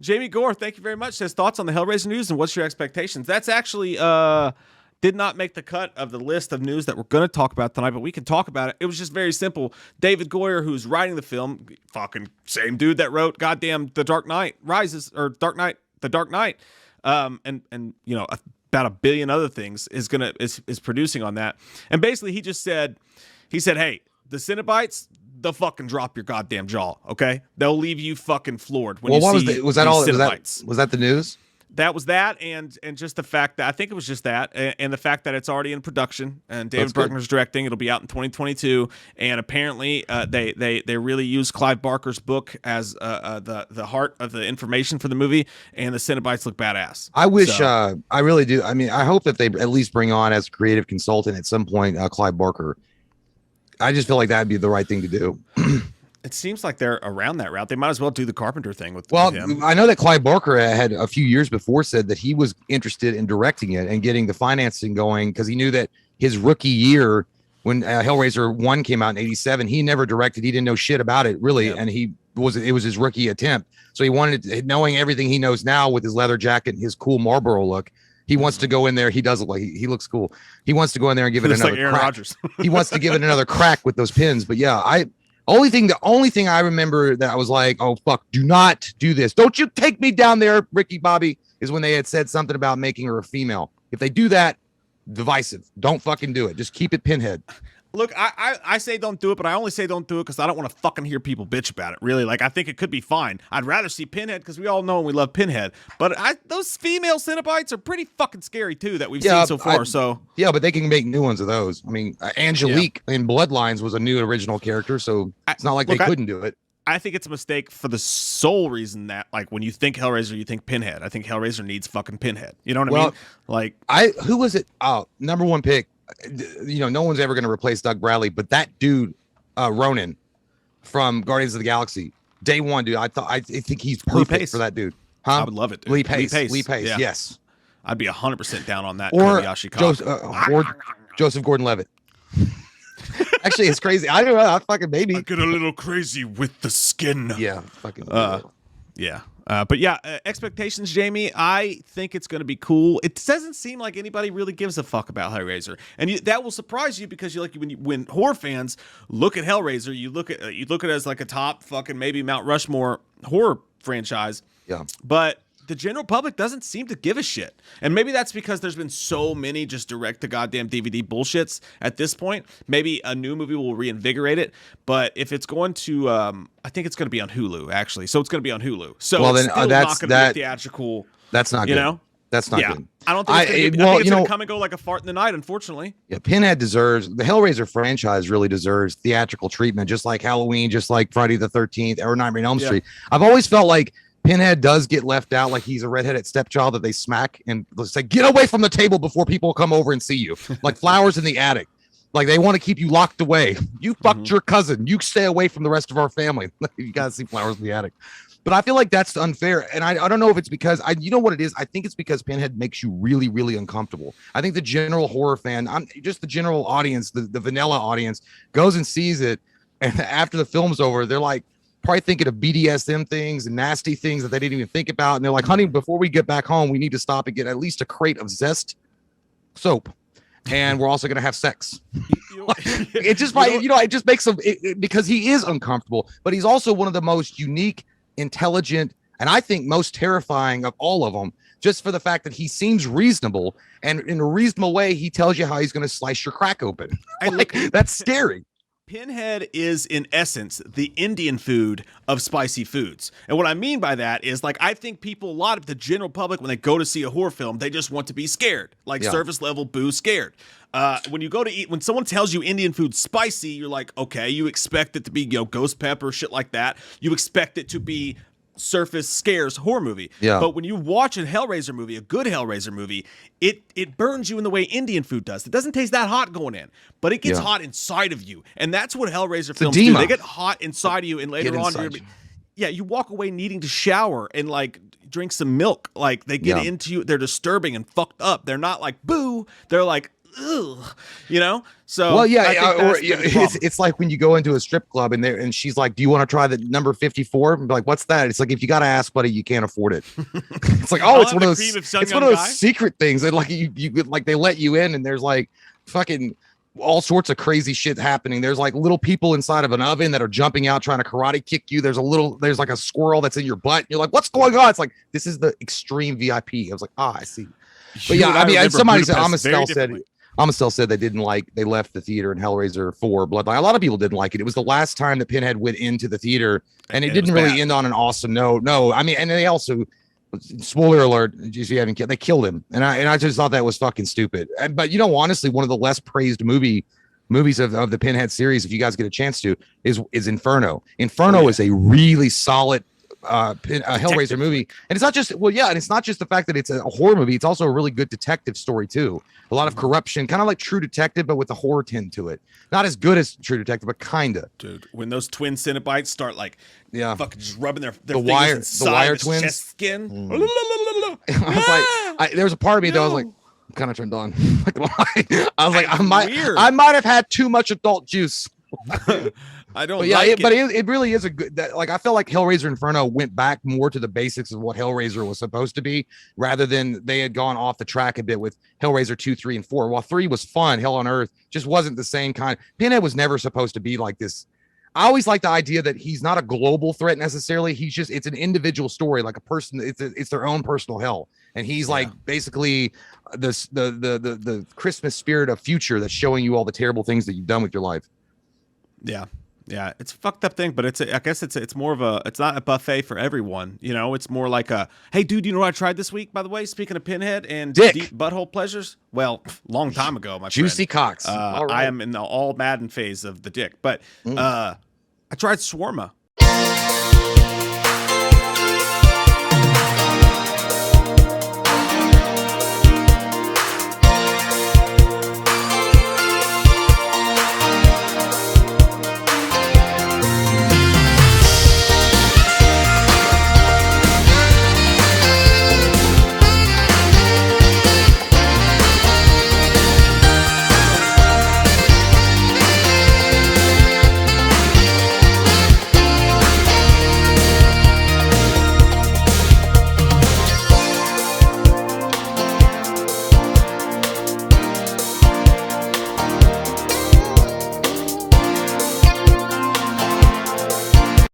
Jamie Gore, thank you very much. Says thoughts on the Hellraiser news and what's your expectations? That's actually did not make the cut of the list of news that we're going to talk about tonight, but we can talk about it. It was just very simple. David Goyer, who's writing the film, fucking same dude that wrote goddamn The Dark Knight Rises, or Dark Knight, The Dark Knight, and you know, about a billion other things is producing on that. And basically he said, hey, the Cenobites, they'll fucking drop your goddamn jaw, okay? They'll leave you fucking floored when you see was that all Cenobites. Was that the news? That was that, and just the fact that I think it was just that, and the fact that it's already in production, and David Bruckner's directing. It'll be out in 2022, and apparently they really use Clive Barker's book as the heart of the information for the movie, and the Cenobites look badass. I wish, I really do. I mean, I hope that they at least bring on as creative consultant at some point Clive Barker. I just feel like that'd be the right thing to do. It seems like they're around that route. They might as well do the Carpenter thing with him. I know that Clive Barker had a few years before said that he was interested in directing it and getting the financing going because he knew that his rookie year when Hellraiser 1 came out in 87, he never directed. He didn't know shit about it really. Yeah. And it was his rookie attempt. So he wanted, knowing everything he knows now with his leather jacket and his cool Marlboro look, he wants to go in there. He does look like he looks cool. He wants to go in there and give it another Aaron crack. Rodgers. He wants to give it another crack with those pins. But yeah, the only thing I remember that I was like, oh fuck, do not do this. Don't you take me down there, Ricky Bobby, is when they had said something about making her a female. If they do that, divisive. Don't fucking do it. Just keep it Pinhead. Look, I say don't do it, but I only say don't do it because I don't want to fucking hear people bitch about it. Really, like I think it could be fine. I'd rather see Pinhead because we all know and we love Pinhead. But those female Cenobites are pretty fucking scary too that we've seen so far. Yeah, but they can make new ones of those. I mean, Angelique in Bloodlines was a new original character, so it's not like they couldn't do it. I think it's a mistake for the sole reason that, like, when you think Hellraiser, you think Pinhead. I think Hellraiser needs fucking Pinhead. You know what I mean? Like, who was it? Number one pick. You know, no one's ever going to replace Doug Bradley, but that dude, Ronan from Guardians of the Galaxy, day one, dude. I think he's perfect for that dude. Huh? I would love it. Dude. Lee Pace. Yeah. Yes, I'd be 100% down on that. Or Joseph Gordon-Levitt. Actually, it's crazy. I don't know. I fucking maybe I get a little crazy with the skin. Yeah, fucking. Yeah. But yeah, expectations, Jamie. I think it's going to be cool. It doesn't seem like anybody really gives a fuck about Hellraiser, and that will surprise you because when horror fans look at Hellraiser, you look at it as like a top fucking maybe Mount Rushmore horror franchise. Yeah, but the general public doesn't seem to give a shit. And maybe that's because there's been so many just direct to goddamn DVD bullshits at this point. Maybe a new movie will reinvigorate it. But if it's going to, I think it's going to be on Hulu, actually. So it's going to be on Hulu. So it's still not going to be a theatrical. That's not good. You know? That's not good. I don't think it's going to come and go like a fart in the night, unfortunately. Yeah, Pinhead the Hellraiser franchise really deserves theatrical treatment, just like Halloween, just like Friday the 13th, or Nightmare on Elm Street. I've always felt like Pinhead does get left out, like he's a redheaded stepchild that they smack and say, get away from the table before people come over and see you. Like flowers in the attic. Like they want to keep you locked away. You fucked your cousin. You stay away from the rest of our family. You got to see flowers in the attic. But I feel like that's unfair. And I don't know if it's because you know what it is. I think it's because Pinhead makes you really, really uncomfortable. I think the general horror fan, just the general audience, the vanilla audience goes and sees it. And after the film's over, they're like, probably thinking of BDSM things and nasty things that they didn't even think about. And they're like, honey, before we get back home, we need to stop and get at least a crate of Zest soap. And we're also going to have sex. It just makes him, because he is uncomfortable, but he's also one of the most unique, intelligent, and I think most terrifying of all of them, just for the fact that he seems reasonable. And in a reasonable way, he tells you how he's going to slice your crack open. That's scary. Pinhead is, in essence, the Indian food of spicy foods. And what I mean by that is, like, I think people, a lot of the general public, when they go to see a horror film, they just want to be scared. Like, surface level boo scared. When you go to eat, when someone tells you Indian food spicy, you're like, okay, you expect it to be, ghost pepper, shit like that. You expect it to be surface scares horror movie. Yeah. But when you watch a Hellraiser movie, a good Hellraiser movie, it burns you in the way Indian food does. It doesn't taste that hot going in, but it gets hot inside of you. And that's what Hellraiser films do. They get hot inside of you, and later on you walk away needing to shower and like drink some milk. Like they get into you, they're disturbing and fucked up. They're not like boo, they're like ugh, you know. So well, yeah, I think that's been the problem. it's like when you go into a strip club and she's like, "Do you want to try the number 54?" And be like, "What's that?" It's like, if you got to ask, buddy, you can't afford it. It's like, oh, I'll it's have one of the those, cream of Sun it's Young one of those Guy. secret things that like you like they let you in and there's like fucking all sorts of crazy shit happening. There's like little people inside of an oven that are jumping out trying to karate kick you. There's like a squirrel that's in your butt. You're like, what's going on? It's like, this is the extreme VIP. I was like, I see. But yeah, I mean, and somebody said, Amostel said they left the theater in Hellraiser 4 Bloodline. A lot of people didn't like it. It was the last time that Pinhead went into the theater, and it didn't really end on an awesome note. No, I mean, and they also, spoiler alert, if you haven't, they killed him, and I just thought that was fucking stupid. But you know, honestly, one of the less praised movies of the Pinhead series, if you guys get a chance to, is Inferno. Inferno is a really solid Hellraiser movie, and it's not just and it's not just the fact that it's a horror movie, it's also a really good detective story too. A lot of corruption, kind of like True Detective, but with a horror tint to it. Not as good as True Detective, but kinda. Dude, when those twin Cenobites start like fucking just rubbing their the fingers wire inside twins chest skin. I was like, there was a part of me that I was like, I'm kind of turned on. I was like, I might have had too much adult juice. I don't. But it really is a good. Like, I felt like Hellraiser Inferno went back more to the basics of what Hellraiser was supposed to be, rather than they had gone off the track a bit with Hellraiser 2, 3, and 4. While 3 was fun, Hell on Earth just wasn't the same kind. Pinhead was never supposed to be like this. I always like the idea that he's not a global threat necessarily. It's an individual story, like a person. It's their own personal hell, and he's like basically the Christmas spirit of future that's showing you all the terrible things that you've done with your life. Yeah, it's a fucked up thing, but I guess it's more of it's not a buffet for everyone, you know. It's more like hey dude, you know what I tried this week, by the way, speaking of Pinhead and deep butthole pleasures? Well, long time ago, my juicy friend. cocks. I am in the all Madden phase of the dick, but I tried shawarma.